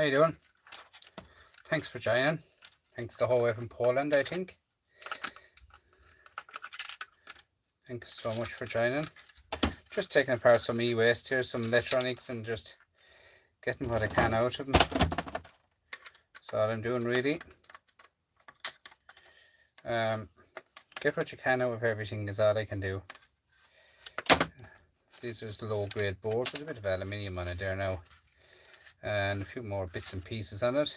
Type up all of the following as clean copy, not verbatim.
How you doing? Thanks for joining. Thanks the whole way from Poland, I think. Thanks so much for joining. Just taking apart some e-waste here, some electronics, and just getting what I can out of them. That's all I'm doing, really. Get what you can out of everything is all I can do. These are low-grade boards with a bit of aluminium on it there now, and a few more bits and pieces on it.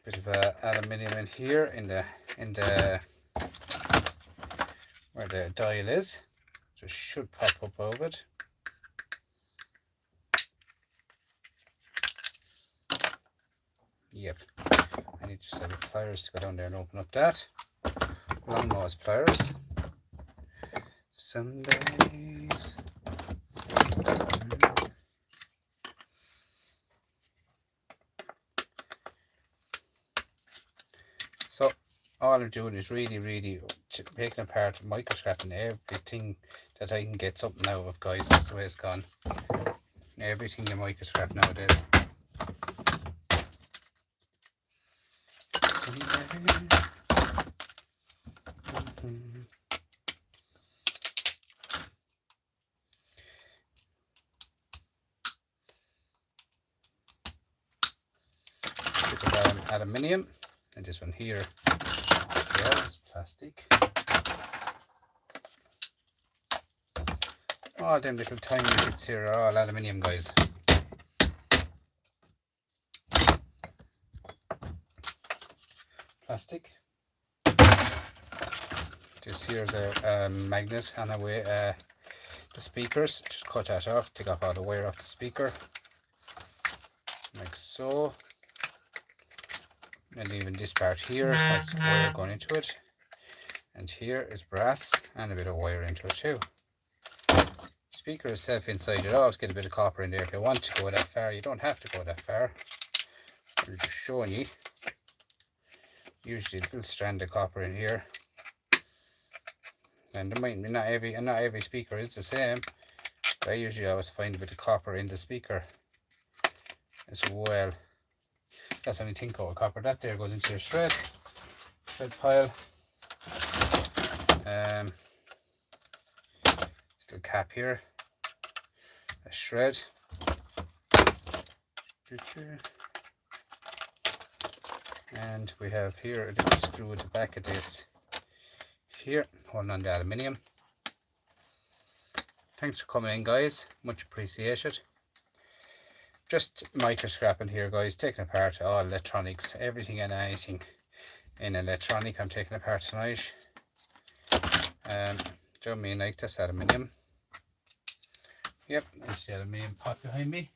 Bit of aluminium in here in the where the dial is, so it should pop up over it. Yep, I need just have the pliers to go down there and open up that. Long nose pliers. Some days. So all I'm doing is really taking apart, microscoping everything that I can get something out of, guys. That's the way it's gone. Everything you microscope nowadays. Bit of aluminium, and this one here, yeah, it's plastic. All them little tiny bits here are all aluminium, guys. Plastic. This here's a magnet on the way, the speakers. Just cut that off, take off all the wire off the speaker, like so. And even this part here has wire going into it, and here is brass and a bit of wire into it too. Speaker itself inside, you always get a bit of copper in there if you want to go that far. You don't have to go that far. I'm just showing you. Usually a little strand of copper in here, and there might be not every speaker is the same. But I usually always find a bit of copper in the speaker as well. That's only tin coat copper. That there goes into a shred pile. Little cap here, a shred. And we have here a little screw at the back of this here, holding on the aluminium. Thanks for coming in, guys, much appreciated. Just microscoping here, guys, taking apart all electronics, everything and anything in electronic I'm taking apart tonight. Don't mean like this aluminium. Yep, there's the aluminium pot behind me.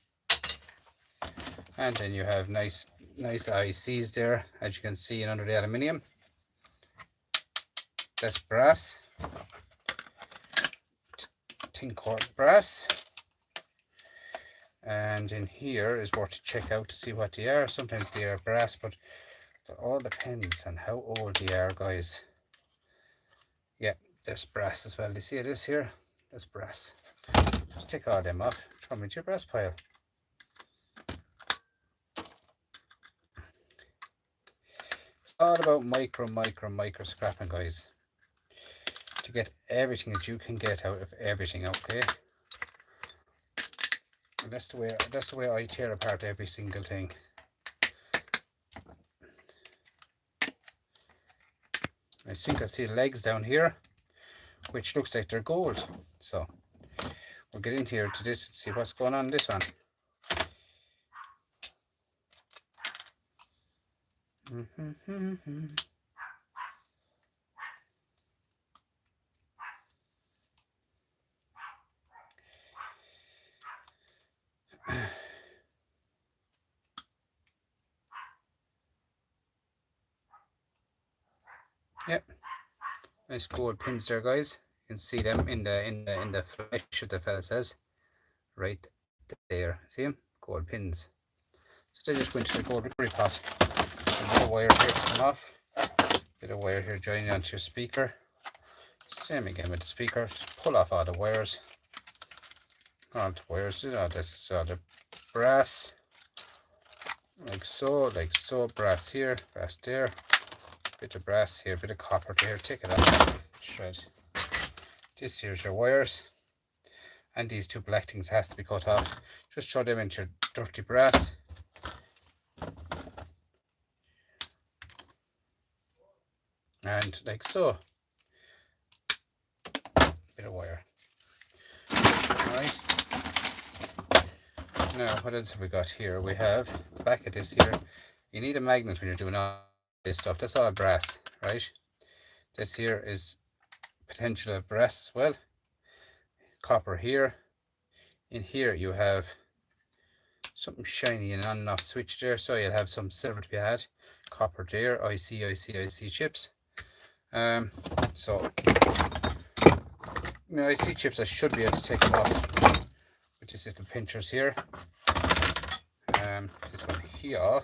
And then you have nice ICs there, as you can see, under the aluminium. That's brass, tin cord brass. And in here is worth to check out to see what they are. Sometimes they are brass, but it all depends on how old they are, guys. Yeah, there's brass as well. Do you see this here? That's brass. Just take all them off, throw them into your brass pile. It's all about micro scrapping, guys, to get everything that you can get out of everything, okay? And that's the way I tear apart every single thing. I think I see legs down here, which looks like they're gold. So we'll get into here to this and see what's going on in this one. Yep, nice gold pins there, guys. You can see them in the flesh, as the fella says, right there. See them? Gold pins. So they just go into the gold recovery pot. A bit of wire here to come off. Bit of wire here joining onto your speaker. Same again with the speaker. Just pull off all the wires. All the wires, you know, this is all the brass. Like so, brass here, brass there. Bit of brass here, bit of copper there. Take it off. Shred. This here's your wires. And these two black things has to be cut off. Just throw them into your dirty brass. And like so. Bit of wire. Alright. Now what else have we got here? We have the back of this here. You need a magnet when you're doing all this stuff. That's all brass, right? This here is potential of brass as well. Copper here. In here you have something shiny and on and off switch there, so you'll have some silver to be had. Copper there, IC chips. So the IC chips, I should be able to take them off with these little pinchers here. This one here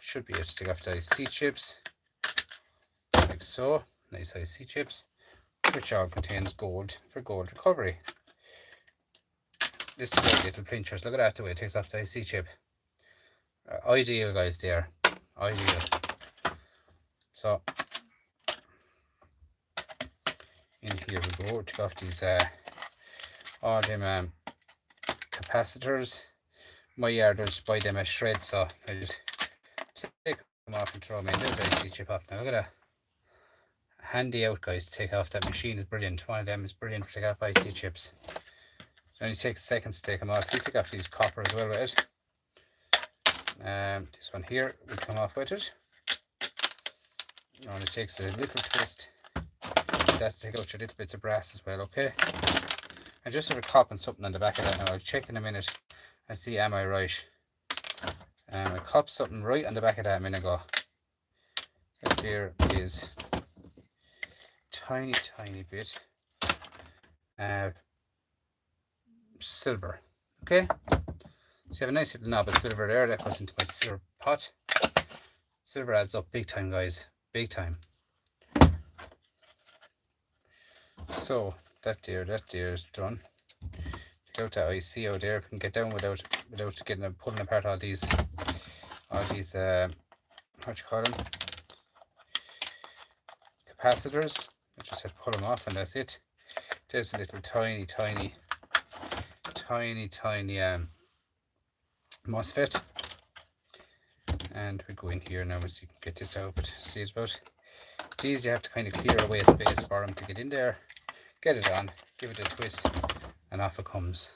should be able to take off the IC chips like so. Nice IC chips, which all contains gold for gold recovery. This is the little pinchers. Look at that, the way it takes off the IC chip. Ideal, guys, there. Ideal. So in here we go. Take off these all them capacitors. My yard will just buy them as shreds, so I just take them off and throw them in. There's the IC chip off now. Look at that. Handy out, guys, to take off. That machine is brilliant. One of them is brilliant for taking off IC chips. It only takes seconds to take them off. You take off these copper as well with it. This one here will come off with it. It only takes a little twist. That to take out your little bits of brass as well, okay? I just have a copping something on the back of that now. I'll check in a minute and see am I right. I copped something right on the back of that a minute ago. That there is tiny bit of silver. Okay, so you have a nice little knob of silver there that goes into my silver pot. Silver adds up big time, guys, big time. So that there is done. Take out that IC out there. If we can get down without getting pulling apart all these what you call them, capacitors. I just have to pull them off and that's it. There's a little tiny MOSFET, and we go in here now so you can get this out. But see, it's about these, you have to kind of clear away space for them to get in there, get it on, give it a twist, and off it comes.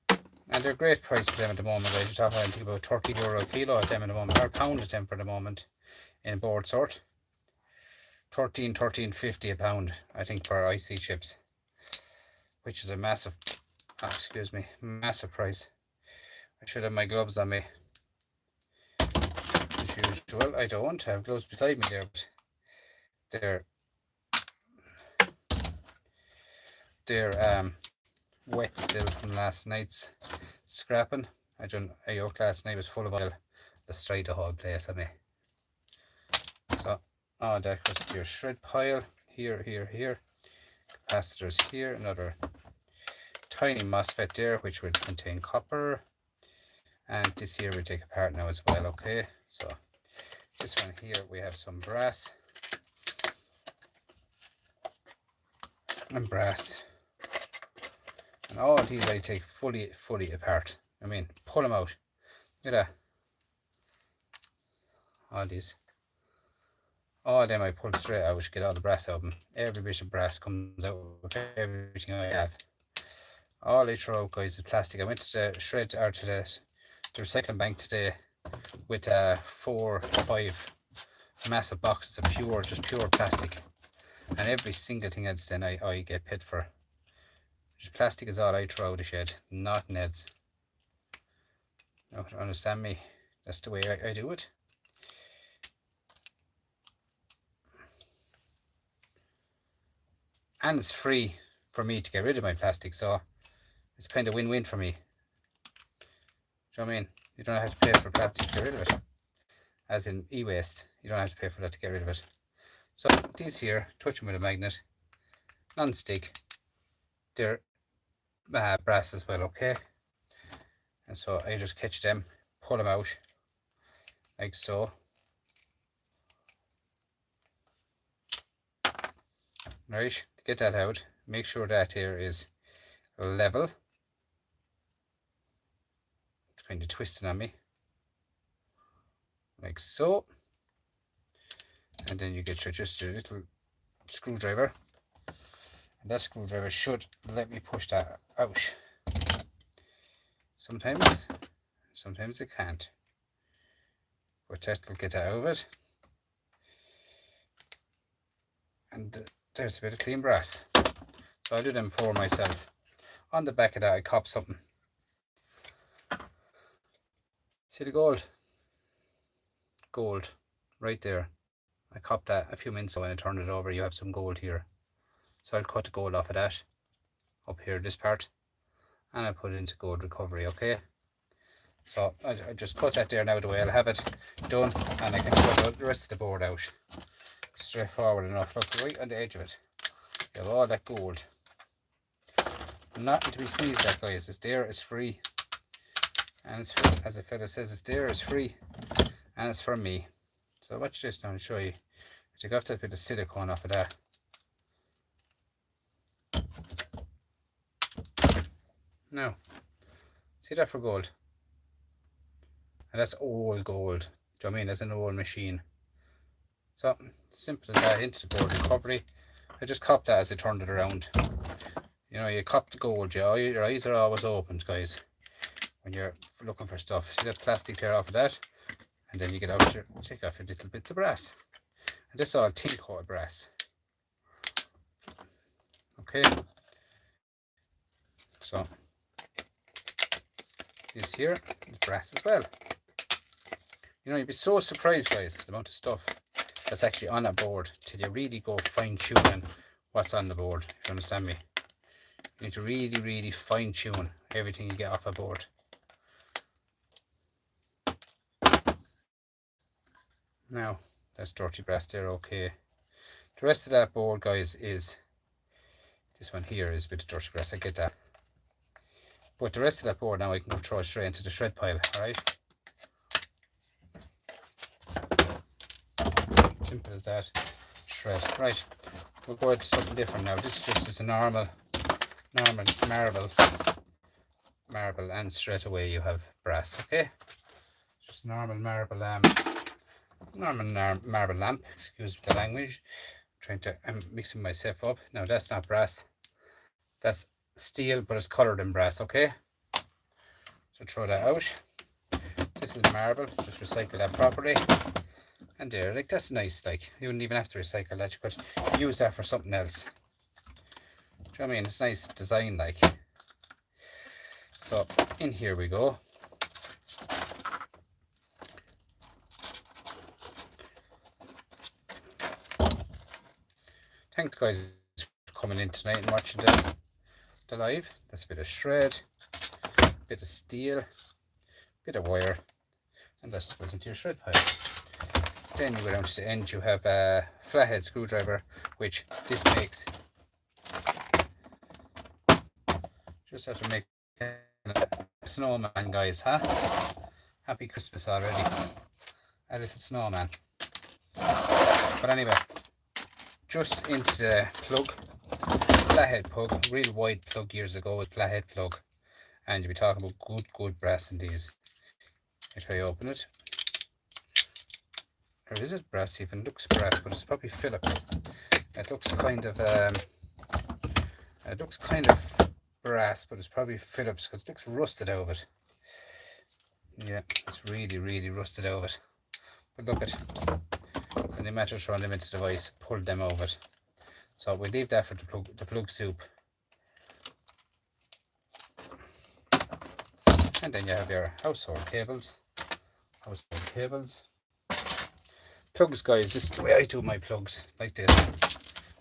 And they're a great price for them at the moment, guys. You're talking, I think, about €30 a kilo at them at the moment, or £1 at them for the moment in board sort. 13.50 a pound, I think, for IC chips, which is a massive, massive price. I should have my gloves on me. As usual, I don't have gloves beside me there, but they're wet still from last night's scrapping. I yoked last night was full of oil. Destroyed the whole place on me. So that goes to your shred pile. Here. Capacitors here. Another tiny MOSFET there, which will contain copper. And this here we take apart now as well, okay? So this one here we have some brass. And brass. And all these I take fully apart. I mean, pull them out. Look at that. All these. All of them I pulled straight out, get all the brass out of them. Every bit of brass comes out with everything I have. All I throw out, guys, is plastic. I went to the shreds or to the recycling bank today with 4 or 5 massive boxes of pure plastic. And every single thing that's then I get paid for. Just plastic is all I throw out the shed, not Ned's. You understand me? That's the way I do it. And it's free for me to get rid of my plastic, so it's kind of win-win for me. Do you know what I mean? You don't have to pay for plastic to get rid of it. As in e-waste, you don't have to pay for that to get rid of it. So these here, touch them with a magnet, non-stick, they're brass as well, okay? And so I just catch them, pull them out, like so. Right, to get that out, make sure that here is level. It's kind of twisting on me, like so. And then you get your just a little screwdriver, and that screwdriver should let me push that out. Sometimes it can't, but that will get out of it. And there's a bit of clean brass. So I'll do them for myself. On the back of that I cop something. See the gold? Gold, right there. I copped that a few minutes ago. When I turned it over, you have some gold here. So I'll cut the gold off of that, up here, this part, and I'll put it into gold recovery, okay? So I just cut that there now the way I'll have it done, and I can cut the rest of the board out. Straightforward enough. Look, right on the edge of it, you have all that gold. Nothing to be sneezed at, guys. It's there, it's free. And it's free, as the fella says, it's there, it's free, and it's from me. So watch this now and show you. Take off that bit of silicone off of that. Now, see that for gold? And that's old gold. Do you know what I mean? That's an old machine. So, simple as that, into the gold recovery. I just copped that as I turned it around. You know, you cop the gold, your eyes are always opened, guys, when you're looking for stuff. See that plastic there off of that? And then you get out your, take off your little bits of brass. And this is all tin coated brass. Okay. So, this here is brass as well. You know, you'd be so surprised, guys, the amount of stuff that's actually on a board till you really go fine tuning what's on the board, if you understand me. You need to really, really fine tune everything you get off a board. Now, that's dirty brass there, okay. The rest of that board, guys, is this one here is a bit of dirty brass, I get that. But the rest of that board now I can go throw it straight into the shred pile, alright? Simple as that. Shred. Right, we'll go into something different now. This is just a normal marble, and straight away you have brass, okay? Just normal marble lamp, excuse the language. I'm mixing myself up. Now that's not brass, that's steel, but it's coloured in brass, okay? So throw that out. This is marble, just recycle that properly. And there, like, that's nice, like, you wouldn't even have to recycle that, you could use that for something else. Do you know what I mean? It's nice design, like. So in here we go. Thanks, guys, for coming in tonight and watching the live. That's a bit of shred, bit of steel, bit of wire, and that's goes into your shred pile. Then you go down to the end, you have a flathead screwdriver, which this makes. Just have to make a snowman, guys, huh? Happy Christmas already. A little snowman. But anyway, just into the plug, flathead plug, real wide plug years ago with flathead plug. And you'll be talking about good brass in these. If I open it, or is it brass even? It looks brass, but it's probably Phillips. It looks kind of brass, but it's probably Phillips because it looks rusted out of it. Yeah, it's really rusted out of it. But look at, so no matter throwing them into the device, pull them out of it. So we leave that for the plug soup. And then you have your household cables. Plugs, guys, this is the way I do my plugs, like this.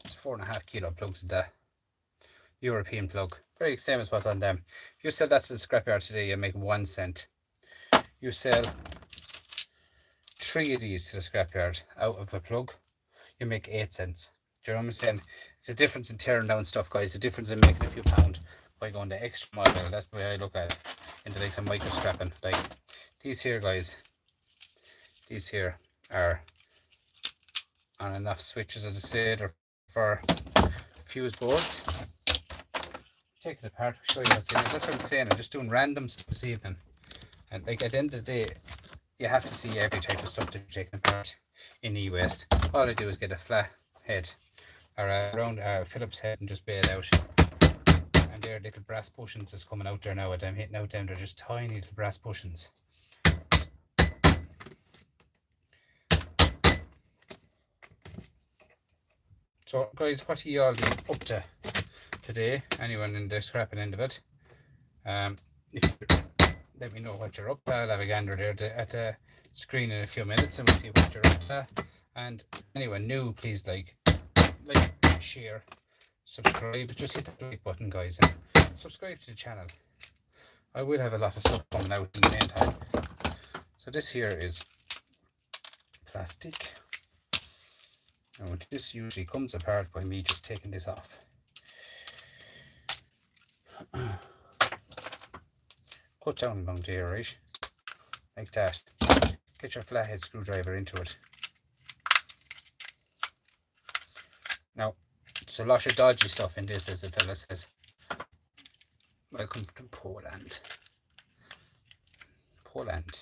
It's 4.5 kilo plugs in that. European plug. Very same as what's on them. If you sell that to the scrapyard today, you make 1 cent. you sell 3 of these to the scrapyard out of a plug, you make 8 cents. Do you know what I'm saying? It's a difference in tearing down stuff, guys. The difference in making a few pound by going the extra mile. That's the way I look at it. Into like some micro scrapping. Like these here, guys. These here are on and off switches, as I said, or for fuse boards. Take it apart, show you what's in it. That's what I'm saying. I'm just doing random stuff this evening. And like at the end of the day, you have to see every type of stuff that you're taking apart in e-waste. All I do is get a flat head or a round Phillips head and just bail it out. And there are little brass bushings that's coming out there now. What I'm hitting out them, they're just tiny little brass bushings. So guys, what are you all up to today? Anyone in the scrapping end of it? If you let me know what you're up to. I'll have a gander there at the screen in a few minutes and we'll see what you're up to. And anyone new, please like, share, subscribe. Just hit the like button, guys, and subscribe to the channel. I will have a lot of stuff coming out in the meantime. So this here is plastic. And this usually comes apart by me just taking this off. Cut down along there, right? Like that. Get your flathead screwdriver into it. Now, there's a lot of dodgy stuff in this, as the fella says. Welcome to Poland. Poland.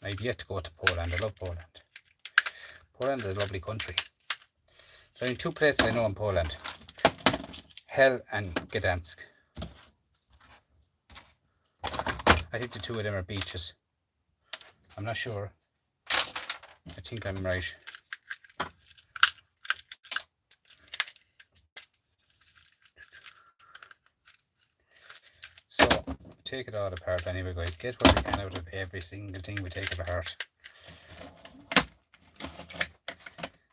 I've yet to go to Poland. I love Poland. Poland is a lovely country. So only 2 places I know in Poland. Hell and Gdansk. I think the 2 of them are beaches. I'm not sure. I think I'm right. So, take it all apart anyway, guys. Get what we can out of every single thing we take apart.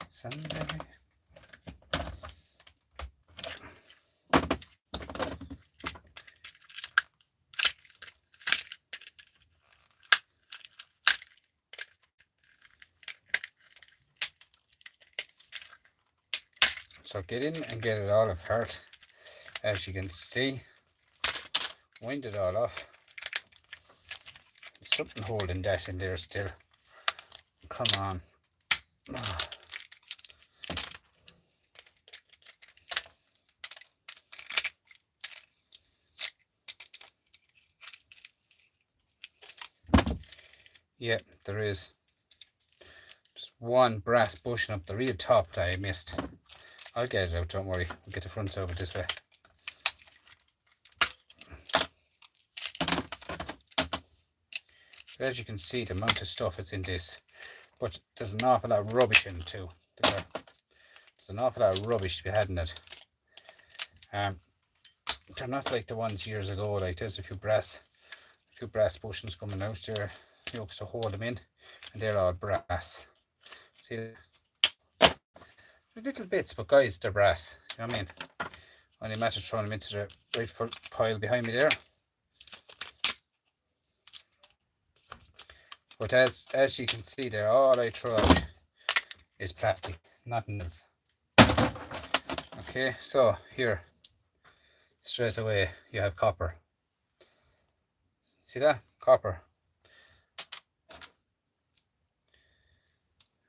Sunday. So get in and get it all apart. As you can see, wind it all off. There's something holding that in there still. Come on. Oh. Yeah, there is. Just one brass bushing up the real top that I missed. I'll get it out, don't worry. We'll get the fronts over this way. So as you can see, the amount of stuff that's in this. But there's an awful lot of rubbish in it too. There's an awful lot of rubbish to be had in it. They're not like the ones years ago. Like there's a few brass bushings coming out there. Yokes to hold them in, and they're all brass. See, they're little bits, but guys, they're brass. You know what I mean? Only matter throwing them into the right pile behind me there. But as you can see there, all I throw out is plastic, nothing else. Okay, so here, straight away, you have copper. See that? Copper.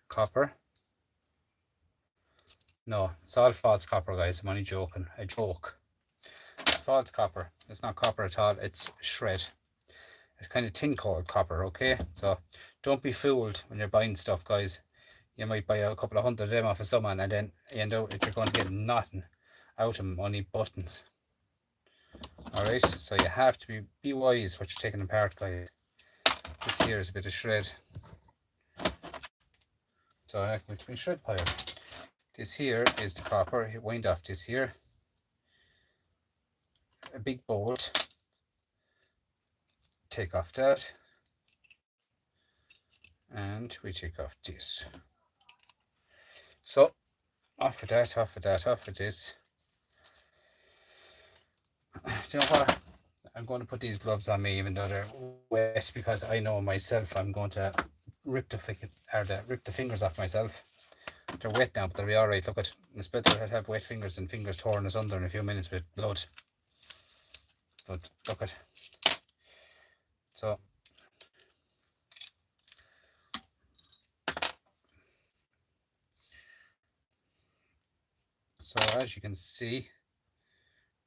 Copper. No, it's all false copper, guys. I'm only joking. A joke. It's false copper. It's not copper at all. It's shred. It's kind of tin coated copper, okay? So don't be fooled when you're buying stuff, guys. You might buy a couple of hundred of them off of someone and then you end out that you're going to get nothing out of them, only buttons. Alright, so you have to be wise what you're taking apart, guys. This here is a bit of shred. So I'm going to be shred pile. This here is the copper. Wind off this here. A big bolt. Take off that. And we take off this. So off of that, off of that, off of this. Do you know what? I'm going to put these gloves on me even though they're wet, because I know myself I'm going to rip the fingers off myself. They're wet now, but they'll be alright. Look at, it's better to have wet fingers than fingers torn asunder in a few minutes with blood. But look at, so as you can see,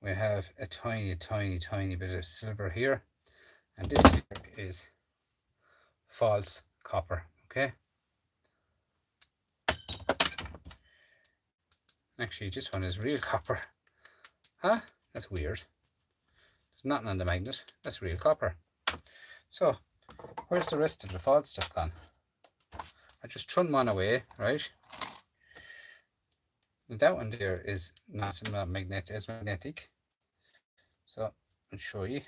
we have a tiny bit of silver here, and this here is false copper. Okay, actually this one is real copper. Huh? That's weird. There's nothing on the magnet. That's real copper. So where's the rest of the false stuff gone? I just thrown one away, right? That one there is not magnetic, as magnetic. So I'll show you.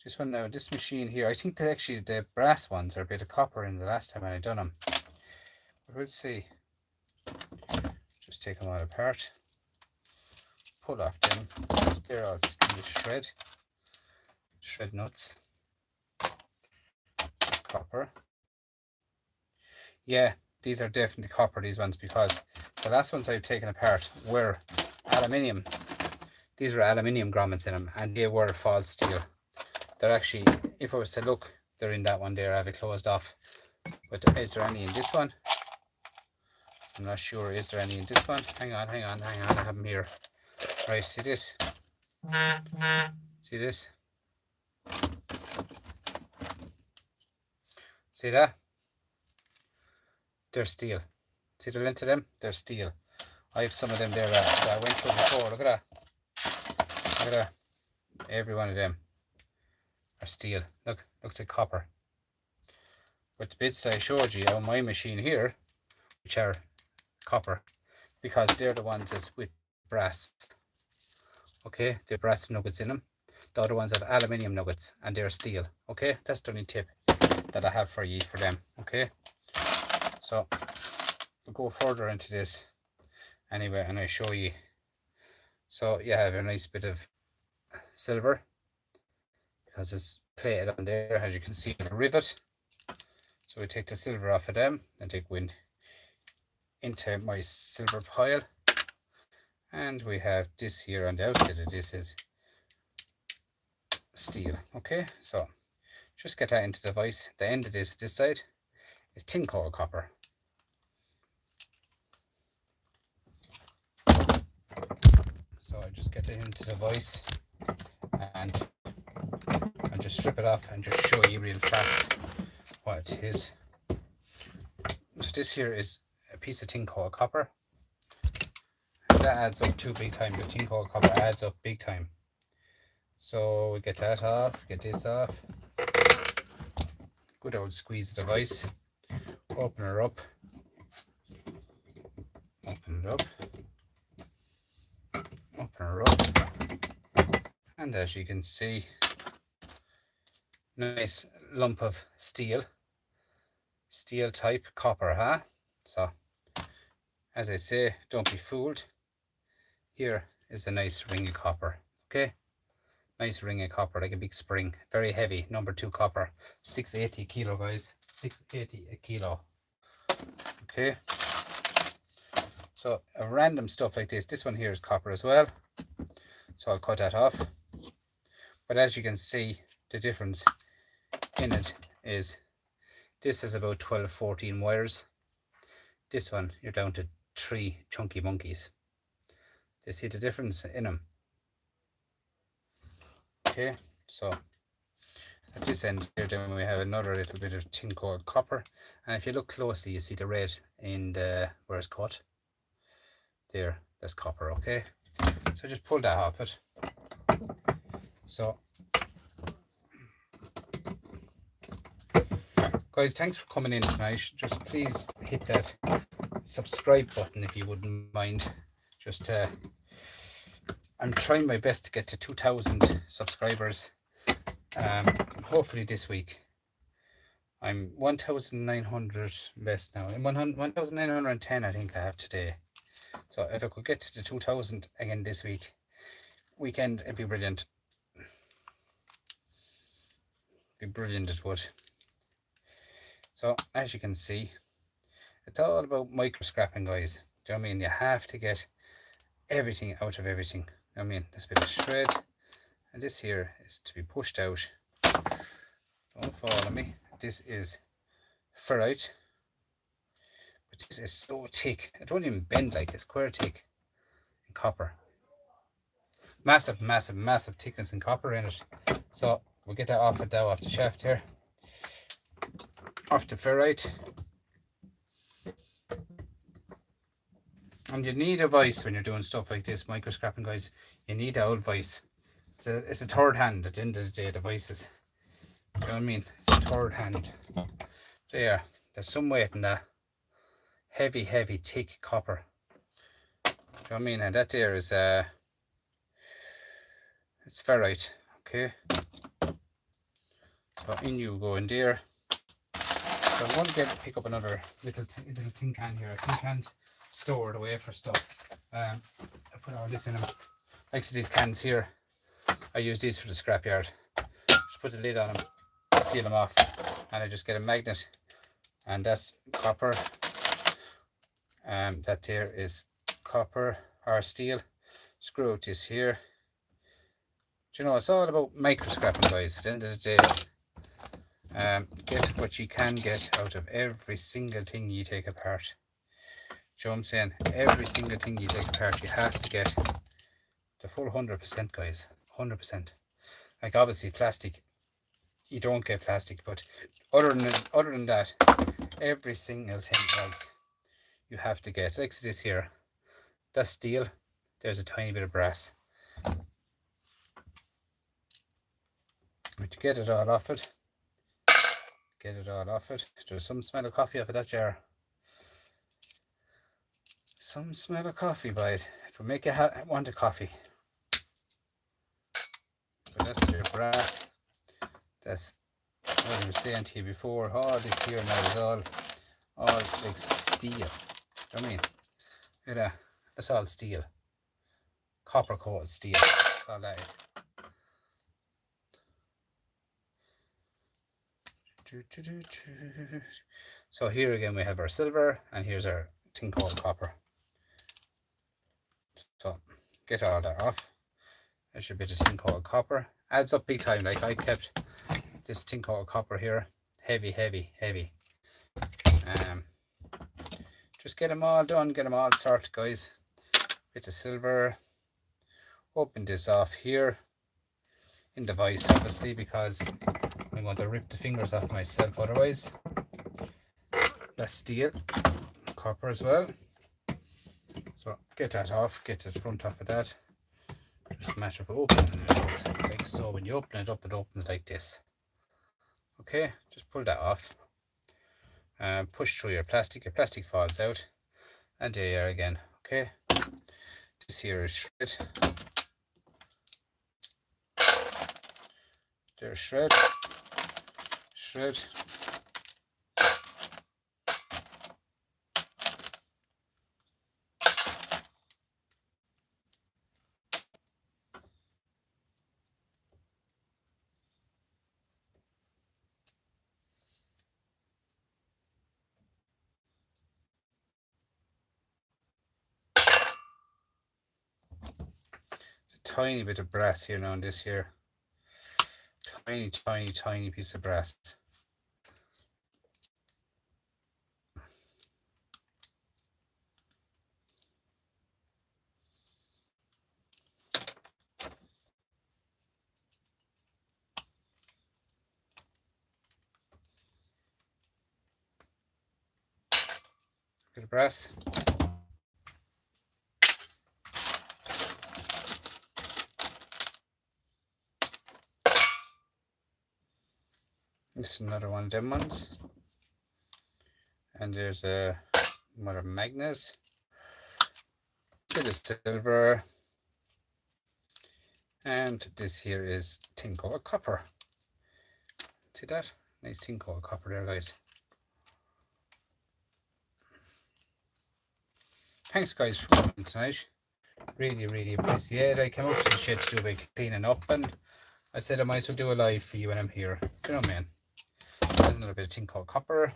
This one now, this machine here, I think that actually the brass ones are a bit of copper in the last time when I done them. But we'll see. Just take them all apart. Pull off them. They're all steel shred nuts. Copper. Yeah, these are definitely copper, these ones, because the last ones I've taken apart were aluminium. These were aluminium grommets in them, and they were false steel. They're actually, if I was to look, they're in that one there. I have it closed off. But is there any in this one? I'm not sure. Is there any in this one? Hang on. I have them here. Right, see this? See this? See that? They're steel. See the length of them? They're steel. I have some of them there that I went through before. Look at that. Look at that. Every one of them are steel. Look, looks like copper. But the bits I showed you on my machine here, which are copper, because they're the ones that's with brass. Okay, they're brass nuggets in them. The other ones have aluminium nuggets, and they're steel. Okay, that's the only tip that I have for you for them. Okay, so we'll go further into this anyway, and I show you. So you have a nice bit of silver, because it's plated on there, as you can see, the rivet. So we take the silver off of them and take wind into my silver pile. And we have this here on the outside of this is steel. Okay, so just get that into the vise. The end of this side is tin coal copper. So I just get it into the vise and I'll just strip it off and just show you real fast what it is. So this here is a piece of tin coal copper. And that adds up too big time. The tin coal copper adds up big time. So we get that off, get this off. Good old squeeze device. Open her up. Open it up. Open her up. And as you can see, nice lump of steel. Steel type copper, huh? So, as I say, don't be fooled. Here is a nice ring of copper, okay? Nice ring of copper, like a big spring. Very heavy, number 2 copper. 680 kilo, guys. 680 a kilo. Okay. So, a random stuff like this. This one here is copper as well. So, I'll cut that off. But as you can see, the difference in it is this is about 12-14 wires. This one, you're down to 3 chunky monkeys. Do you see the difference in them? Okay, so at this end here then we have another little bit of tin coal copper, and if you look closely you see the red in the where it's cut there. That's copper. Okay, so just pull that off it. So guys, thanks for coming in tonight. Just please hit that subscribe button if you wouldn't mind. Just I'm trying my best to get to 2,000 subscribers. Hopefully this week. I'm 1,900 less now. I'm 1,910 I think I have today. So if I could get to the 2,000 again this week, weekend, it'd be brilliant. Be brilliant it would. So as you can see, it's all about micro scrapping, guys. Do you know what I mean? You have to get everything out of everything. I mean, this bit of shred, and this here is to be pushed out. Don't follow me. This is ferrite, but this is so thick. It won't even bend, like it's quite thick in copper. Massive, massive, massive thickness in copper in it. So we'll get that off off the shaft here, off the ferrite. And you need a vise when you're doing stuff like this, micro scrapping, guys. You need the old vise. It's a third hand at the end of the day, the vices. You know what I mean? It's a third hand. There, there's some weight in that. Heavy, heavy, thick copper. Do you know what I mean? And that there is it's ferrite. Okay. So in you go in there. So I'm going to pick up another little tin can here. A tin can's stored away for stuff. I put all this in them. Like these cans here, I use these for the scrapyard. Just put the lid on them, seal them off, and I just get a magnet, and that's copper. That there is copper or steel. Screw out this here. Do you know, it's all about micro scrapping, guys. At the end of the day, get what you can get out of every single thing you take apart. Do you know what I'm saying? Every single thing you take apart, you have to get the full 100%, guys. 100%. Like obviously plastic, you don't get plastic, but other than that, every single thing else you have to get. Like this here, that's steel. There's a tiny bit of brass. But to get it all off it, there's some smell of coffee off of that jar. Some smell of coffee, by it. It will make you want a coffee. But that's your brass. That's what I was saying to you before. All this here now is all like steel. Do you know what I mean? Look at that. That's all steel. Copper coated steel. That's all that is. So here again we have our silver, and here's our tin coated copper. So get all that off. There's your bit of tin coated copper. Adds up big time. Like I kept this tin coated copper here, heavy, heavy, heavy. Just get them all done, get them all sorted, guys. Bit of silver. Open this off here in the vise, obviously, because I'm going to rip the fingers off myself otherwise. That's steel, copper as well. So get that off, get the front off of that. Just a matter of opening it up, like so. When you open it up, it opens like this. Okay, just pull that off. Push through your plastic falls out, and there you are again. Okay, this here is shred. There's shred. Tiny bit of brass here now on this here. Tiny, tiny, tiny piece of brass. Bit of brass. This is another one of them ones. And there's a more magnet. Bit of silver. And this here is tin coated copper. See that? Nice tin coated copper there, guys. Thanks, guys, for coming tonight. Really appreciate it. I came out to the shed to do a bit cleaning up, and I said I might as well do a live for you when I'm here. Do you know what I mean? There's another bit of tin called copper,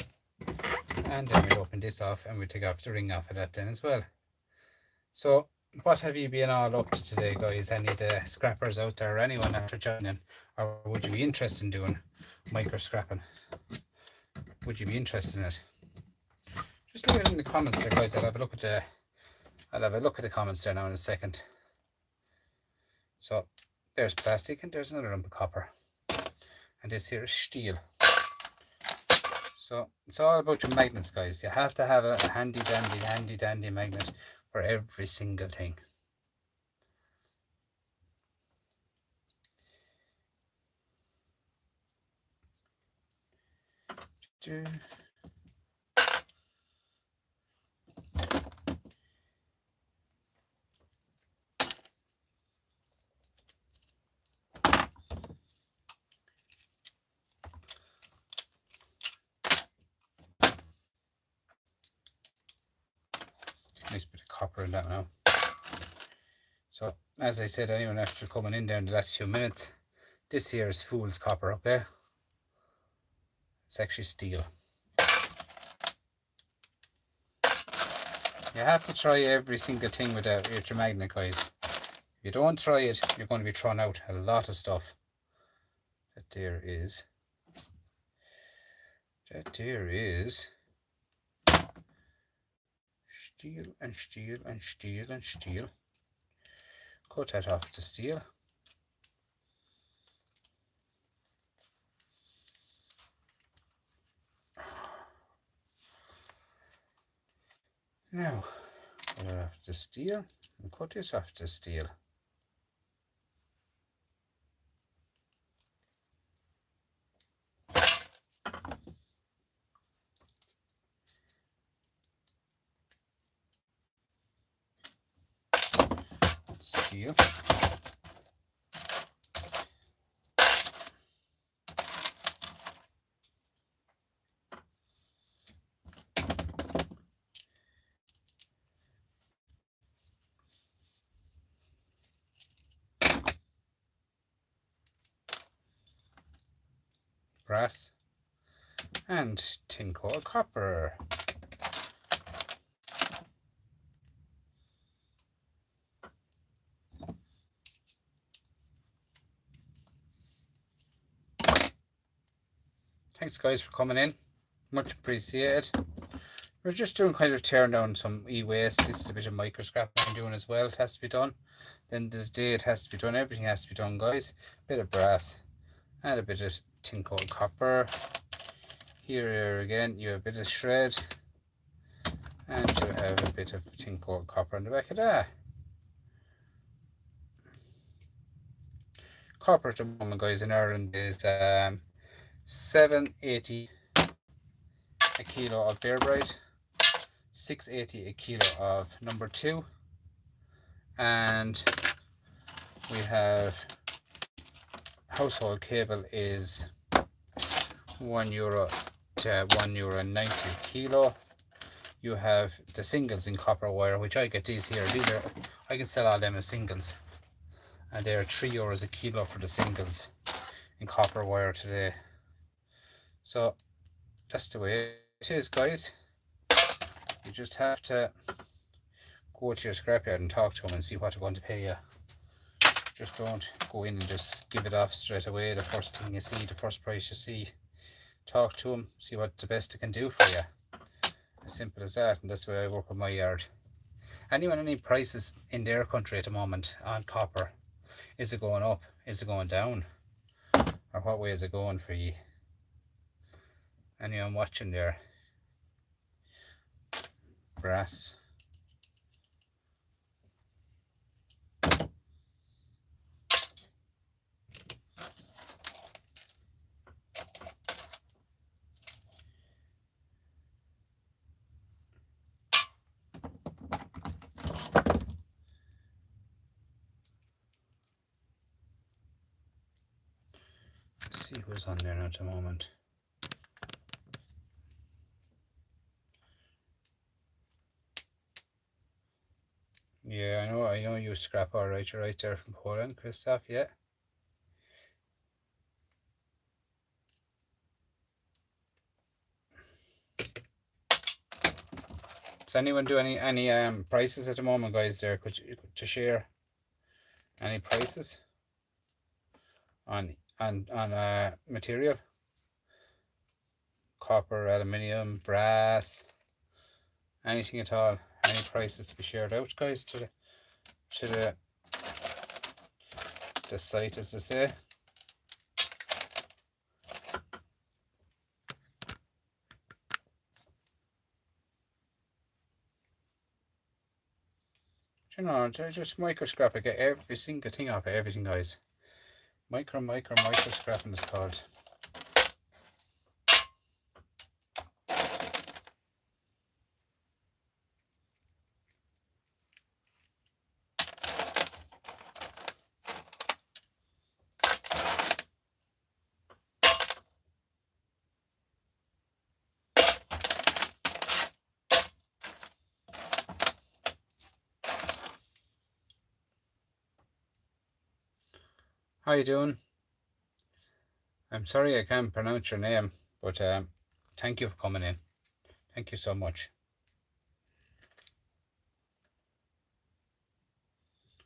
and then we'll open this off and we'll take off the ring off of that then as well. So what have you been all up to today, guys? Any of the scrappers out there, or anyone after joining, or would you be interested in doing micro scrapping? Would you be interested in it? Just leave it in the comments there, guys. I'll have a look at the comments there now in a second. So there's plastic and there's another lump of copper, and this here is steel. So it's all about your magnets, guys. You have to have a handy dandy magnet for every single thing. Nice bit of copper in that now. So as I said, anyone after coming in there in the last few minutes, this here is fool's copper, okay? It's actually steel. You have to try every single thing with your magnet, guys. If you don't try it, you're going to be throwing out a lot of stuff. That there is steel and steel and steel and steel. Cut that off the steel. Now, cut off the steel and cut this off the steel. Steel. Brass and tin core copper. Thanks guys for coming in, much appreciated. We're just doing kind of tearing down some e-waste. This is a bit of micro scrap I'm doing as well. It has to be done. Then the day it has to be done, everything has to be done, guys. Bit of brass and a bit of tin coal copper. Here again you have a bit of shred, and you have a bit of tin coal copper on the back of that. Copper at the moment, guys, in Ireland is $7.80 a kilo of Bear Brite, $6.80 a kilo of number 2, and we have household cable is €1 to €1.90 a kilo. You have the singles in copper wire, which I get these here. These are, I can sell all them as singles, and they are €3 a kilo for the singles in copper wire today. So that's the way it is, guys. You just have to go to your scrapyard and talk to them and see what they're going to pay you. Just don't go in and just give it off straight away. The first thing you see, the first price you see, talk to them, see what the best they can do for you. As simple as that. And that's the way I work with my yard. Anyone any prices in their country at the moment on copper? Is it going up? Is it going down? Or what way is it going for you? Anyone watching there? Brass. Let's see who's on there now at the moment. Yeah, I know. I know you scrap, all right. You're right there from Poland, Christoph. Yeah. Does anyone do any prices at the moment, guys? There, could you to share any prices on material, copper, aluminium, brass, anything at all? Any prices to be shared out, guys, to the site, as they say? You know, just microscrap. I get every single thing off of everything, guys. Microscrapping is called. How you doing? I'm sorry I can't pronounce your name, but thank you for coming in. Thank you so much.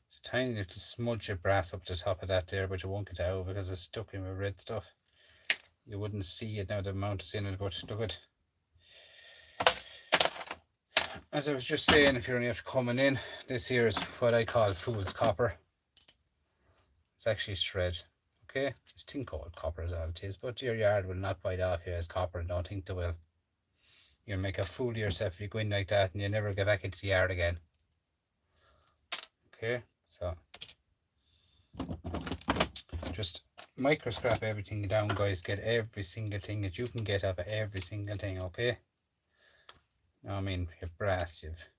It's a tiny little smudge of brass up the top of that there, but you won't get it out because it's stuck in with red stuff. You wouldn't see it now, the amount is in it, but look at. As I was just saying, if you're only after coming in, this here is what I call fool's copper. It's actually shred. Okay, it's a thing called copper as all it is, but your yard will not bite off you as copper, and don't think they will. You'll make a fool of yourself if you go in like that and you never get back into the yard again. Okay, so just microscrap everything down, guys. Get every single thing that you can get out of every single thing, okay? I mean, you've brass, you've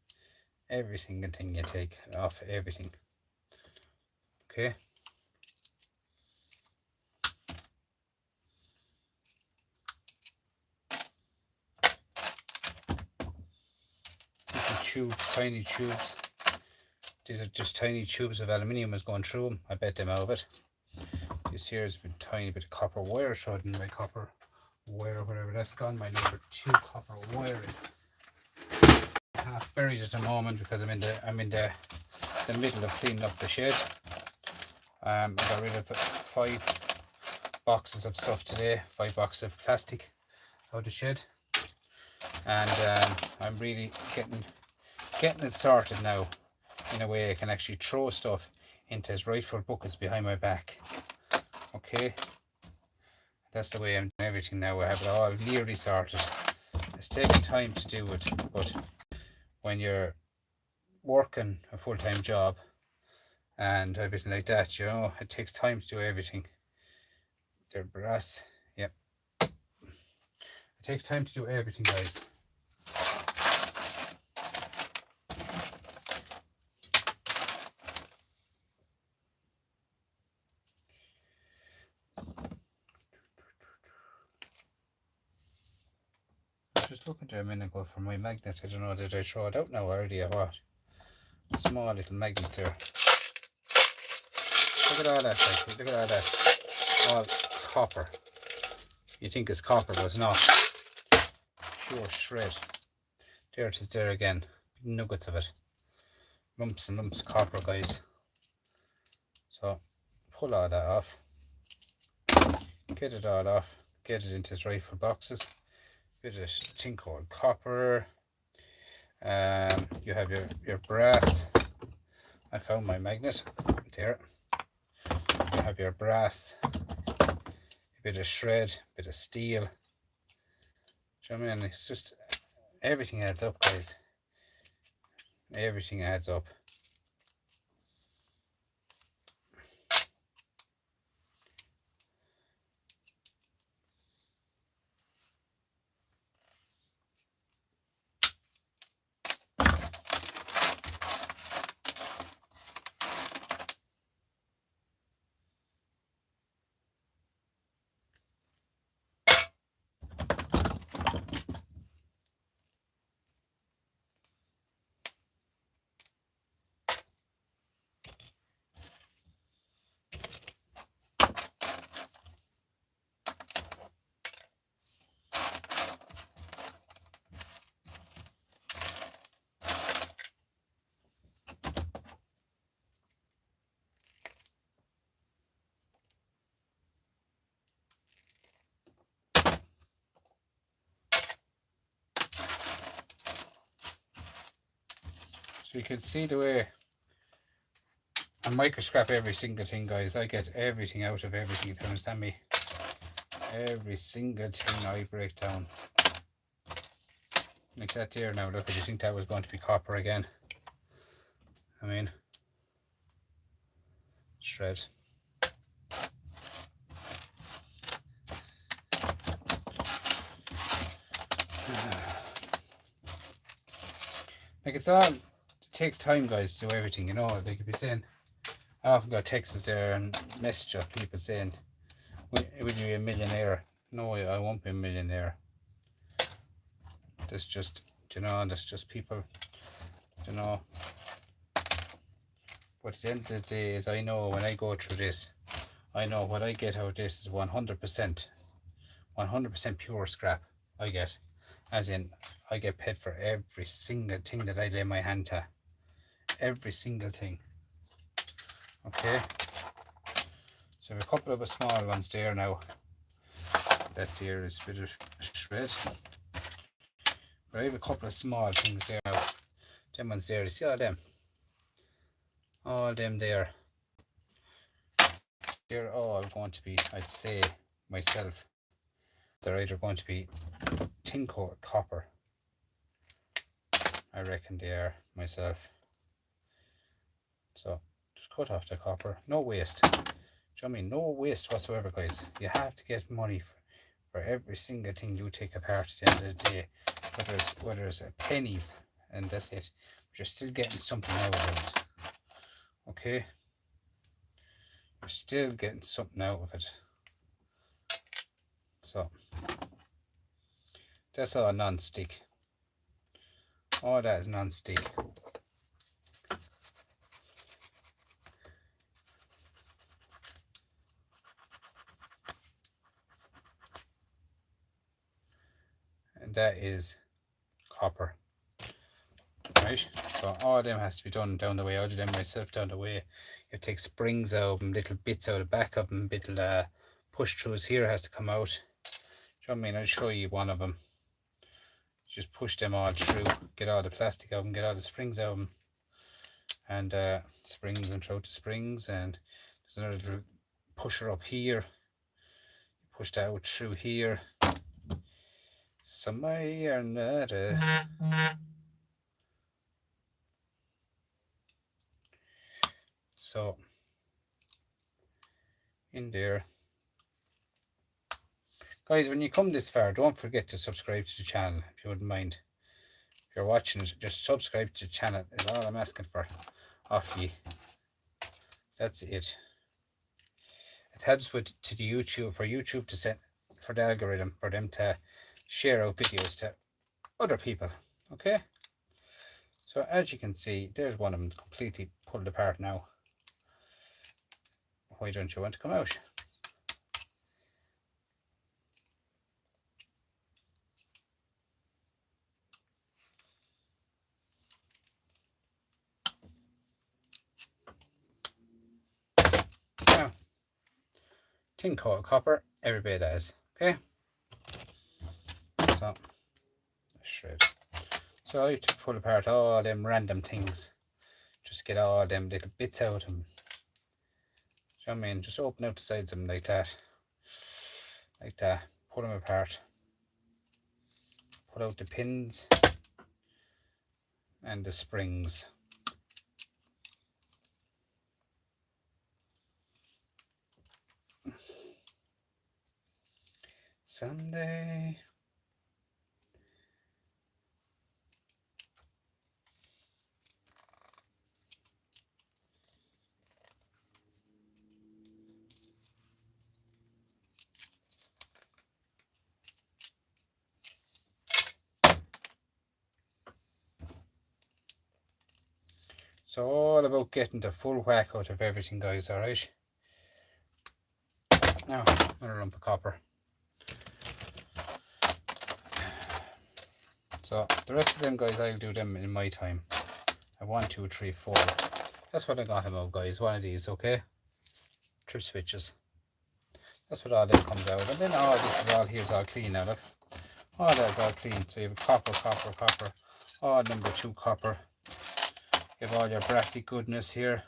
every single thing you take off everything. Okay. Tubes, tiny tubes. These are just tiny tubes of aluminium is going through them. I bet them out of it. This here is a tiny bit of copper wire showed in my copper wire or whatever that's gone. My number 2 copper wire is half buried at the moment because I'm in the middle of cleaning up the shed. I got rid of 5 boxes of stuff today, 5 boxes of plastic out of the shed, and I'm really getting it sorted now in a way I can actually throw stuff into its rightful buckets behind my back. Okay, that's the way I'm doing everything now. I have it all nearly sorted. It's taken time to do it, but when you're working a full-time job and everything like that, you know, it takes time to do everything. They're brass, yep. It takes time to do everything, guys. Just looking there a minute ago for my magnet. I don't know, did I throw it out now already or what? Small little magnet there. Look at all that, like, look at all that. All copper. You think it's copper, but it's not. Pure shred. There it is there again. Nuggets of it. Lumps and lumps of copper, guys. So, pull all that off. Get it all off. Get it into its rightful boxes. Bit of thing called copper. You have your brass. I found my magnet there. You have your brass, a bit of shred, a bit of steel. Do you know what I mean? It's just everything adds up, guys. Everything adds up. So you can see the way I microscrap every single thing, guys. I get everything out of everything, if you understand me. Every single thing I break down. Like that there now, look, did you think that was going to be copper again? I mean, shred. Like it's all, it takes time, guys, to do everything, you know. Like if you're saying, I often got texts there and messages of people saying, will you be a millionaire? No, I won't be a millionaire. That's just, you know, that's just people, you know. But at the end of the day, is I know when I go through this, I know what I get out of this is 100%, 100% pure scrap I get. As in, I get paid for every single thing that I lay my hand to. Every single thing. Okay. So I have a couple of small ones there now. That there is a bit of shred. But I have a couple of small things there now. Them ones there, you see all them? All them there. They're all going to be, I'd say myself, they're either going to be tin coat copper. I reckon they are myself. So just cut off the copper. No waste. Do you know what I mean? No waste whatsoever, guys. You have to get money for every single thing you take apart at the end of the day. Whether it's pennies and that's it. But you're still getting something out of it. Okay? You're still getting something out of it. So that's all non-stick. All that is non-stick. And that is copper. Right? So all of them has to be done down the way. I do them myself down the way. You take springs out of them, little bits out the back of them, little push throughs here has to come out. Do you know what I mean? I'll show you one of them. Just push them all through, get all the plastic out of them, get all the springs out of them, and springs and throw the springs. And there's another little pusher up here. Push that out through here. Some way or another. So in there. Guys, when you come this far, don't forget to subscribe to the channel, if you wouldn't mind. If you're watching it, just subscribe to the channel is all I'm asking for off you. That's it. It helps with to the YouTube, for YouTube to set, for the algorithm, for them to share out videos to other people. Okay? So as you can see, there's one of them completely pulled apart now. Why don't you want to come out? Now, tin coat copper, everybody does. Okay? So, shred. So I have to pull apart all them random things. Just get all them little bits out of them. Do you know what I mean? Just open out the sides of them like that. Like that. Pull them apart. Pull out the pins and the springs. Someday. So all about getting the full whack out of everything, guys, alright? Now, another lump of copper. So the rest of them, guys, I'll do them in my time. I 1, 2, 3, 4. That's what I got him out, guys. One of these, okay? Trip switches. That's what all that comes out. And then all this is all here's all clean now, look. All that's all clean. So you have copper, copper, copper. All number 2 copper. You have all your brassy goodness here.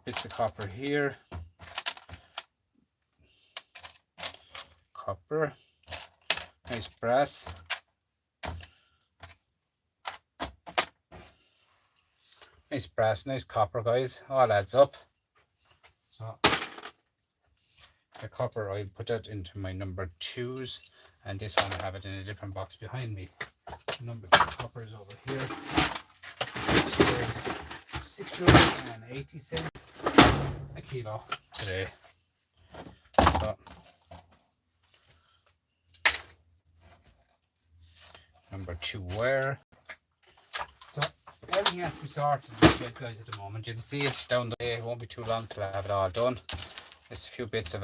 Bits of copper here. Copper. Nice brass. Nice brass, nice copper, guys. All adds up. So the copper, I put that into my number 2s, and this one I have it in a different box behind me. The number 2 copper is over here. €6.80 a kilo today. So number 2 wire. So everything has to be sorted in the shed, guys, at the moment. You can see it's down the way. It won't be too long till I have it all done. There's a few bits of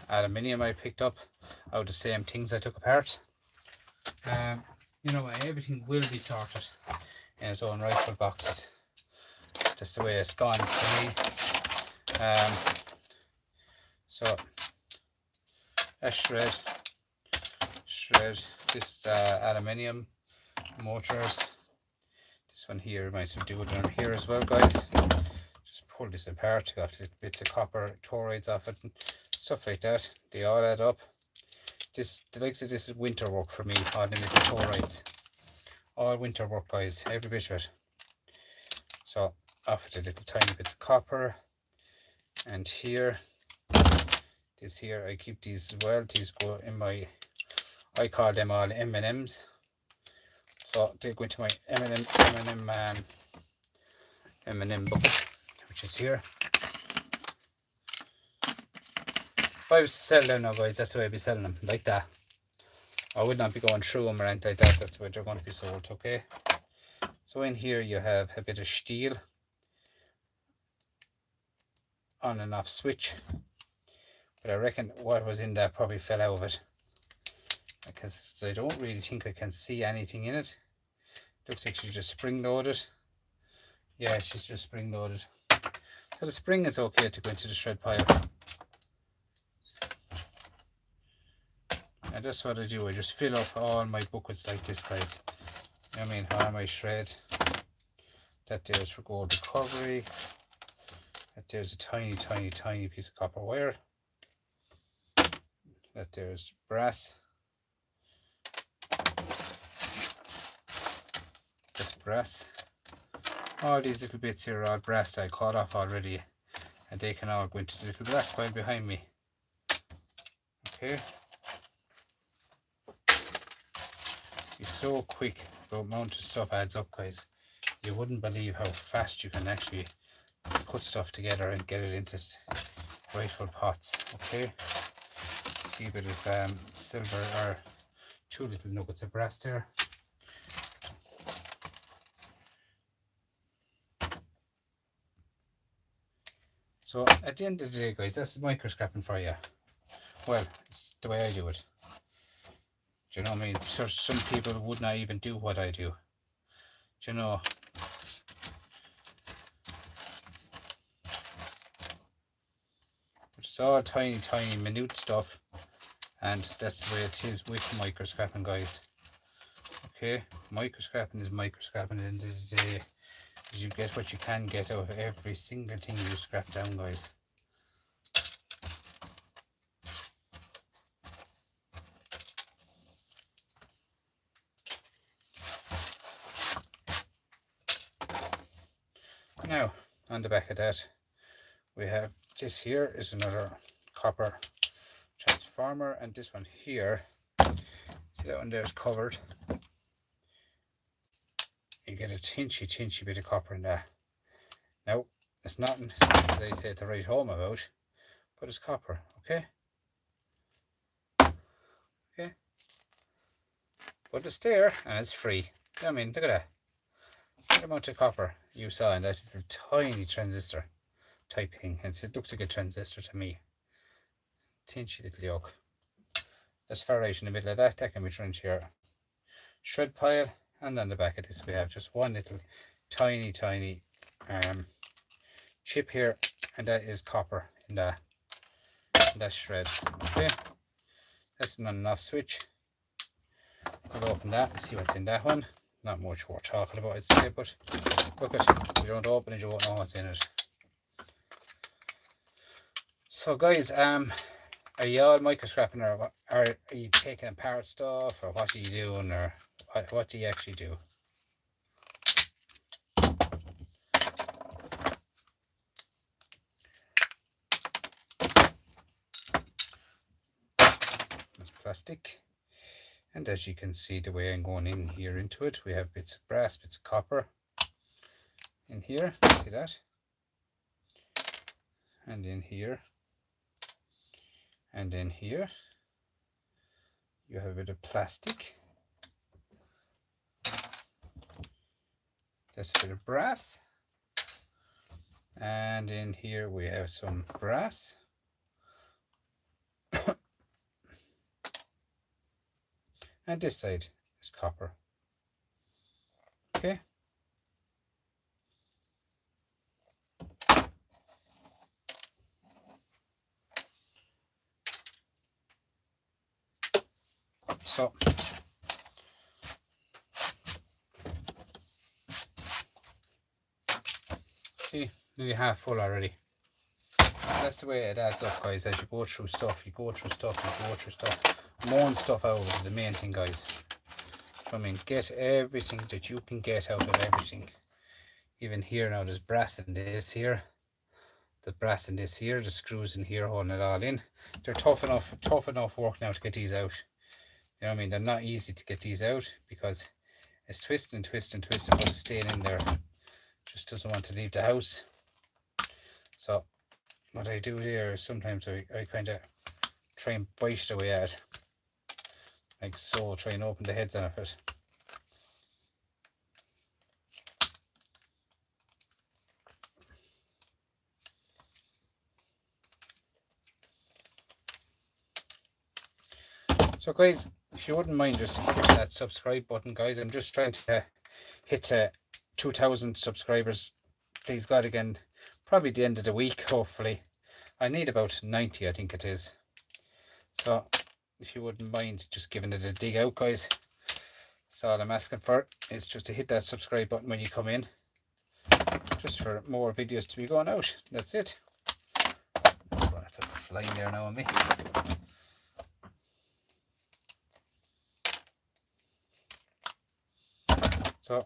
aluminium I picked up out of the same things I took apart. You know, everything will be sorted in its own rightful boxes. That's the way it's gone for me. So a shred this aluminium motors. This one here might as well do it on here as well, guys. Just pull this apart, take off the bits of copper toroids off it and stuff like that. They all add up. This, the likes of this is winter work for me, all the little toroids. All winter work, guys, every bit of it. So off the little tiny bits of copper. And here, this here, I keep these as well. These go in my, I call them all M&Ms. So they go into my M&M bucket, which is here. If I was to sell them now, guys, that's the way I'd be selling them, like that. I would not be going through them or anything like that. That's the way they're going to be sold, okay? So in here you have a bit of steel, on and off switch, but I reckon what was in there probably fell out of it, because I don't really think I can see anything in it. Looks like she's just spring loaded. Yeah, she's just spring loaded. So the spring is okay to go into the shred pile. And that's what I do. I just fill up all my buckets like this, guys. I mean, all my shred. That there's for gold recovery. That there's a tiny piece of copper wire. That there's brass. This brass. All these little bits here are all brass I cut off already, and they can all go into the little brass pile behind me. Okay. It's so quick. The amount of stuff adds up, guys. You wouldn't believe how fast you can actually put stuff together and get it into rightful pots. Okay. See a bit of silver, or 2 little nuggets of brass there. So at the end of the day, guys, that's micro scrapping for you. Well, it's the way I do it. Do you know what I mean? So some people would not even do what I do. Do you know? It's all tiny minute stuff, and that's the way it is with micro scrapping, guys. Okay, micro scrapping is micro scrapping at the end of the day. You get what you can get out of every single thing you scrap down, guys. Now, on the back of that, we have this here is another copper transformer, and this one here, see that one there is covered. You get a tinchy bit of copper in there. Now, it's nothing, as I say, to write home about, but it's copper, okay? Okay? But it's there, and it's free. I mean, look at that. What amount of copper you saw in that little tiny transistor type thing. And it looks like a transistor to me. Tinchy little yoke. That's far right in the middle of that. That can be thrown into your shred pile. And on the back of this we have just one little tiny chip here, and that is copper in that shred. Okay, that's an on and off switch. We'll open that and see what's in that one. Not much worth talking about, I'd say, but Look at, you don't open it, you won't know what's in it. So guys, are you all microscrapping, or are you taking apart stuff, or what are you doing, or what do you actually do? That's plastic. And as you can see, the way I'm going in here into it, we have bits of brass, bits of copper in here. See that? And in here. And in here. You have a bit of plastic. That's a bit of brass. And in here we have some brass. And this side is copper. Okay. So see, nearly half full already. That's the way it adds up, guys. As you go through stuff, you go through stuff, you go through stuff. Moan stuff out is the main thing, guys. I mean, get everything that you can get out of everything. Even here now, there's brass in this here. The brass in this here, the screws in here holding it all in. They're tough enough work now to get these out. You know what I mean? They're not easy to get these out because it's twisting, but it's staying in there. Just doesn't want to leave the house. So what I do here is sometimes I kind of try and bite away at it. Like so, try and open the heads on it. So guys, if you wouldn't mind just hitting that subscribe button, guys. I'm just trying to hit 2,000 subscribers. Please God, again, probably the end of the week, hopefully. I need about 90, I think it is. So if you wouldn't mind just giving it a dig out, guys. That's all I'm asking for. It's just to hit that subscribe button when you come in, just for more videos to be going out. That's it. I'm going to have to fly in there now on me. So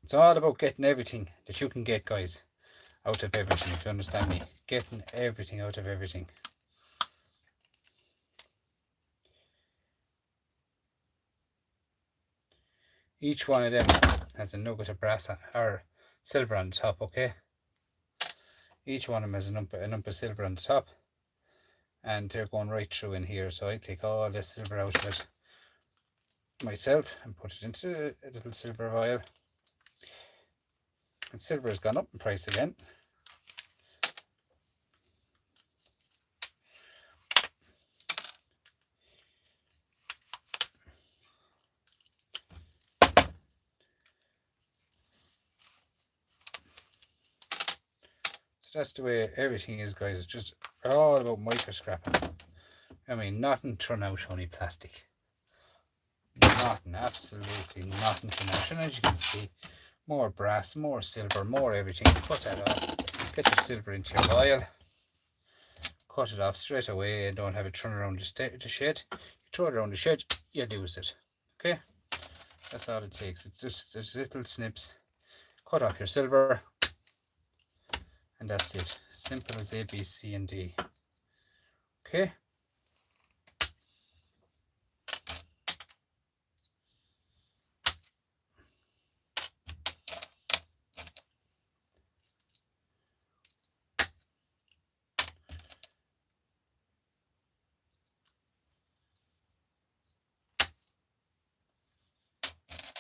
it's all about getting everything that you can get, guys, out of everything, if you understand me. Getting everything out of everything. Each one of them has a nugget of brass or silver on the top, okay? Each one of them has a number of silver on the top. And they're going right through in here. So I take all the silver out of it myself and put it into a little silver vial. And silver has gone up in price again. So that's the way everything is, guys. It's just all about microscrapping. I mean, nothing thrown out, only plastic. Nothing, absolutely nothing thrown out. And as you can see, more brass, more silver, more everything. Put that off. Get your silver into your vial. Cut it off straight away and don't have it thrown around the shed. You throw it around the shed, you lose it. Okay? That's all it takes. It's just little snips. Cut off your silver. And that's it. Simple as A, B, C, and D. Okay?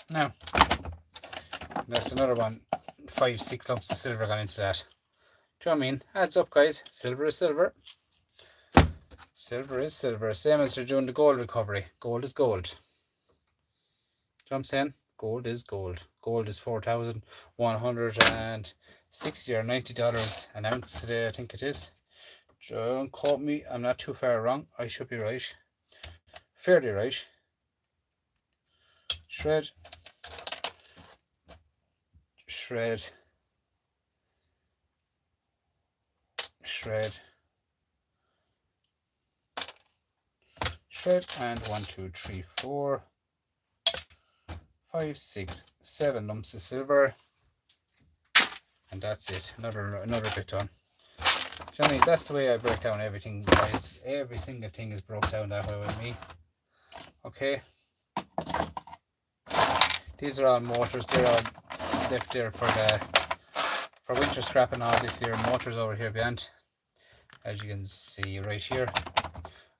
Now, that's another one. 5-6 lumps of silver gone into that. Do you know what I mean? Adds up, guys. Silver is silver. Silver is silver. Same as they're doing the gold recovery. Gold is gold. Do you know what I'm saying? Gold is gold. Gold is $4,160 or $90 an ounce today, I think it is. Don't quote me. I'm not too far wrong. I should be right. Fairly right. Shred. shred, shred, shred, and 1, 2, 3, 4, 5, 6, 7 lumps of silver, and that's it. Another bit done. Do you know what I mean? That's the way I break down everything, guys. Every single thing is broke down that way with me. Okay. These are all motors. They're all left there for winter scrap and all this here. Motors over here behind, as you can see right here.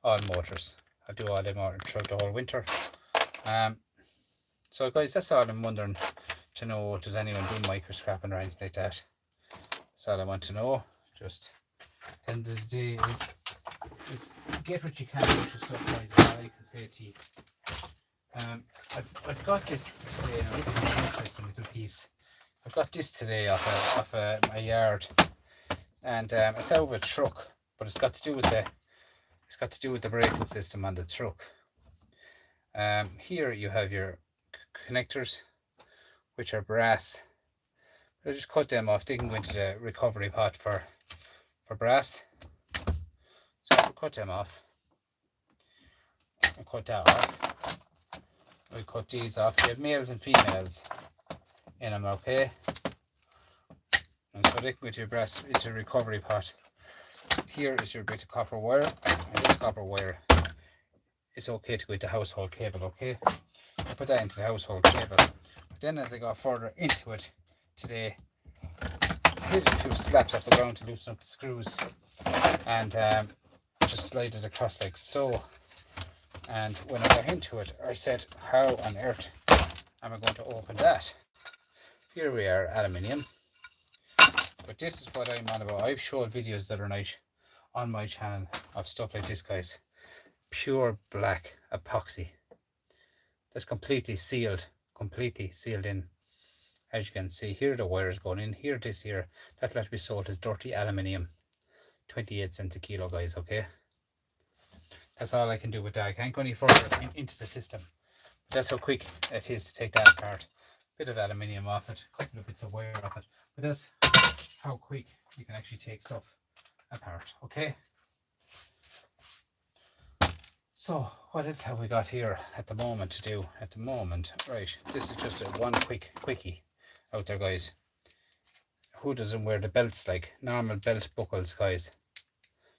All motors. I do all them throughout the whole winter. So guys, that's all I'm wondering to know. Does anyone do micro scrapping or anything like that? That's all I want to know. Just at the end of the day is get what you can out your stuff, guys. That's all I can say to you. I've got this today. Now this is an interesting little piece. I've got this today off my yard, and it's out of a truck, but it's got to do with the braking system on the truck. Here you have your connectors, which are brass. I just cut them off. They can go into the recovery pot for brass. So I'll cut them off. I'll cut that off. We cut these off. You have males and females in them, okay? And so they can go into your brass, into recovery pot. Here is your bit of copper wire, and this copper wire is okay to go into household cable, okay? I put that into the household cable. But then as I got further into it today, I hit a few slaps off the ground to loosen up the screws, and just slide it across like so. And when I got into it, I said, how on earth am I going to open that? Here we are, aluminium. But this is what I'm on about. I've showed videos the other night on my channel of stuff like this, guys. Pure black epoxy. That's completely sealed in. As you can see, here the wires going in. Here, this here, that'll have to be sold as dirty aluminium. 28 cents a kilo, guys, okay? That's all I can do with that. I can't go any further into the system. But that's how quick it is to take that apart. Bit of aluminium off it, a couple of bits of wire off it. But that's how quick you can actually take stuff apart, okay? So what else have we got here at the moment to do? At the moment, right, this is just a one quickie out there, guys. Who doesn't wear the belts, like normal belt buckles, guys?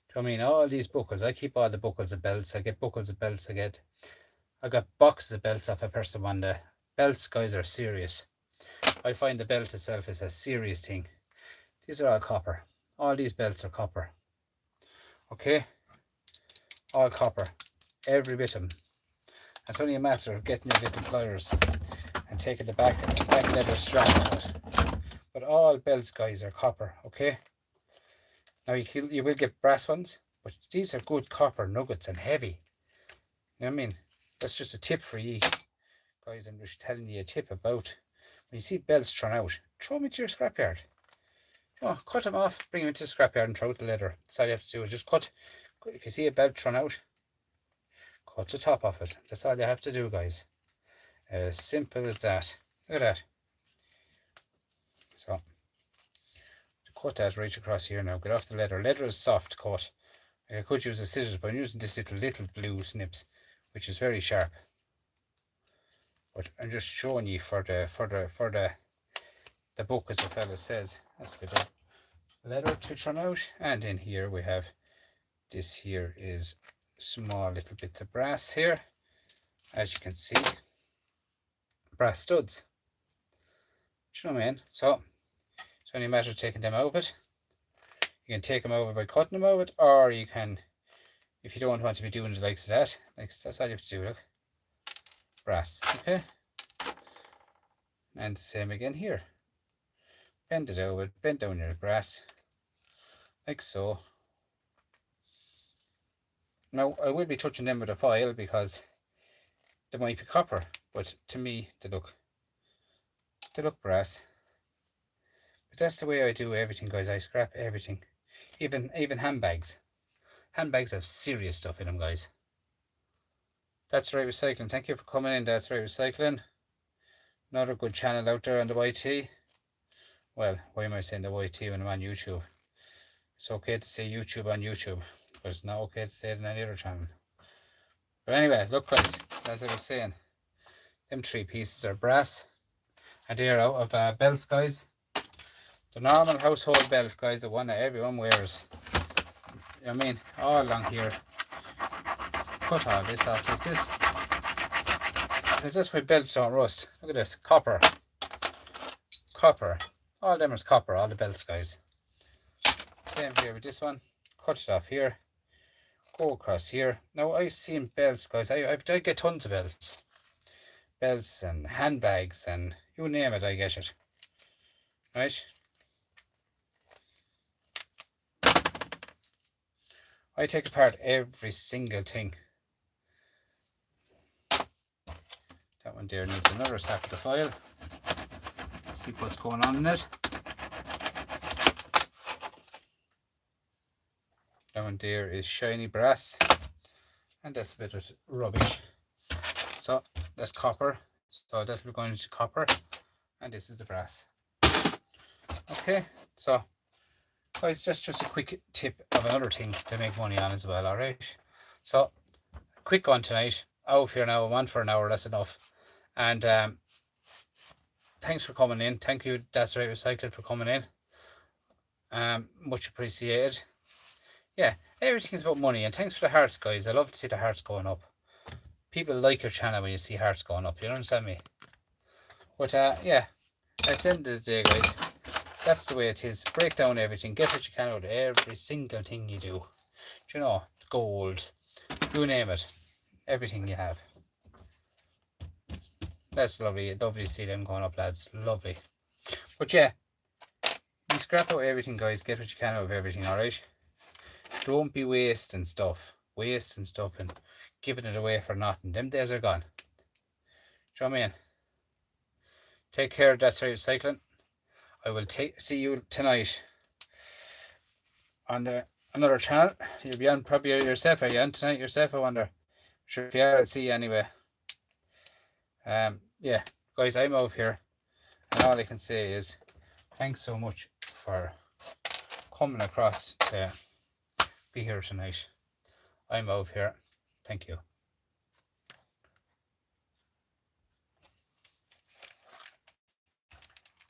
Do you know what I mean? All these buckles, I keep all the buckles of belts. I get buckles of belts. I got boxes of belts off a person one day. Belts, guys, are serious. I find the belt itself is a serious thing. These are all copper. All these belts are copper. Okay? All copper. Every bit of them. It's only a matter of getting your little pliers and taking the back leather strap on it. But all belts, guys, are copper, okay? Now you will get brass ones, but these are good copper nuggets and heavy. You know what I mean? That's just a tip for you, guys. I'm just telling you a tip about when you see belts thrown out, throw them into your scrapyard. You know, cut them off, bring them into the scrapyard and throw out the leather. That's all you have to do is just cut. If you see a belt thrown out, cut the top off it. That's all you have to do, guys. As simple as that. Look at that. So, to cut that right across here now. Get off the leather. Leather is soft cut. I could use a scissors, but I'm using this little blue snips, which is very sharp. But I'm just showing you for the book, as the fella says. That's a bit of leather to turn out. And in here we have this here is small little bits of brass here, as you can see. Brass studs. Do you know what I mean? So it's only a matter of taking them out of it. You can take them over by cutting them out of it, or you can, if you don't want to be doing the likes of that, that's all you have to do. Look, brass, okay? And the same again here. Bend it over, bend down your brass, like so. Now I will be touching them with a file because they might be copper, but to me they look brass. But that's the way I do everything, guys. I scrap everything, even handbags. Handbags have serious stuff in them, guys. That's Right Recycling. Thank you for coming in. That's Right Recycling. Another good channel out there on the YT. well, why am I saying the YT when I'm on YouTube? It's okay to say YouTube on YouTube, but it's not okay to say it on any other channel. But anyway, look guys, as I was saying, them 3 pieces are brass, and they're out of belts, guys. The normal household belt, guys, the one that everyone wears. You know what I mean? All along here. Cut all this off like this. Because this way belts don't rust. Look at this, copper. Copper. All them is copper, all the belts, guys. Same here with this one. Cut it off here. Go across here. Now I've seen belts, guys. I get tons of belts. Belts and handbags and you name it, I get it. Right? I take apart every single thing. That one there needs another sack of the foil. Let's see what's going on in it. That one there is shiny brass. And that's a bit of rubbish. So that's copper. So that will go into copper. And this is the brass. Okay, so guys, just a quick tip of another thing to make money on as well, alright? So, quick one tonight. Out of here now, I'm on for an hour, that's enough. And thanks for coming in. Thank you, That's Right Recycling, for coming in. Much appreciated. Yeah, everything is about money, and thanks for the hearts, guys. I love to see the hearts going up. People like your channel when you see hearts going up, you understand me? But yeah, at the end of the day, guys, that's the way it is. Break down everything. Get what you can out of every single thing you do. You know, gold, you name it. Everything you have. That's lovely. Lovely to see them going up, lads. Lovely. But yeah, you scrap out everything, guys. Get what you can out of everything, alright? Don't be wasting stuff. Wasting stuff and giving it away for nothing. Them days are gone. Do you know what I mean? Take care of That's Right Recycling. I will see you tonight on another channel. You'll be on probably yourself. Are you on tonight yourself, I wonder? Sure, if you are, I'll see you anyway. Yeah, guys, I'm out here, and all I can say is thanks so much for coming across to be here tonight. I'm out here. Thank you.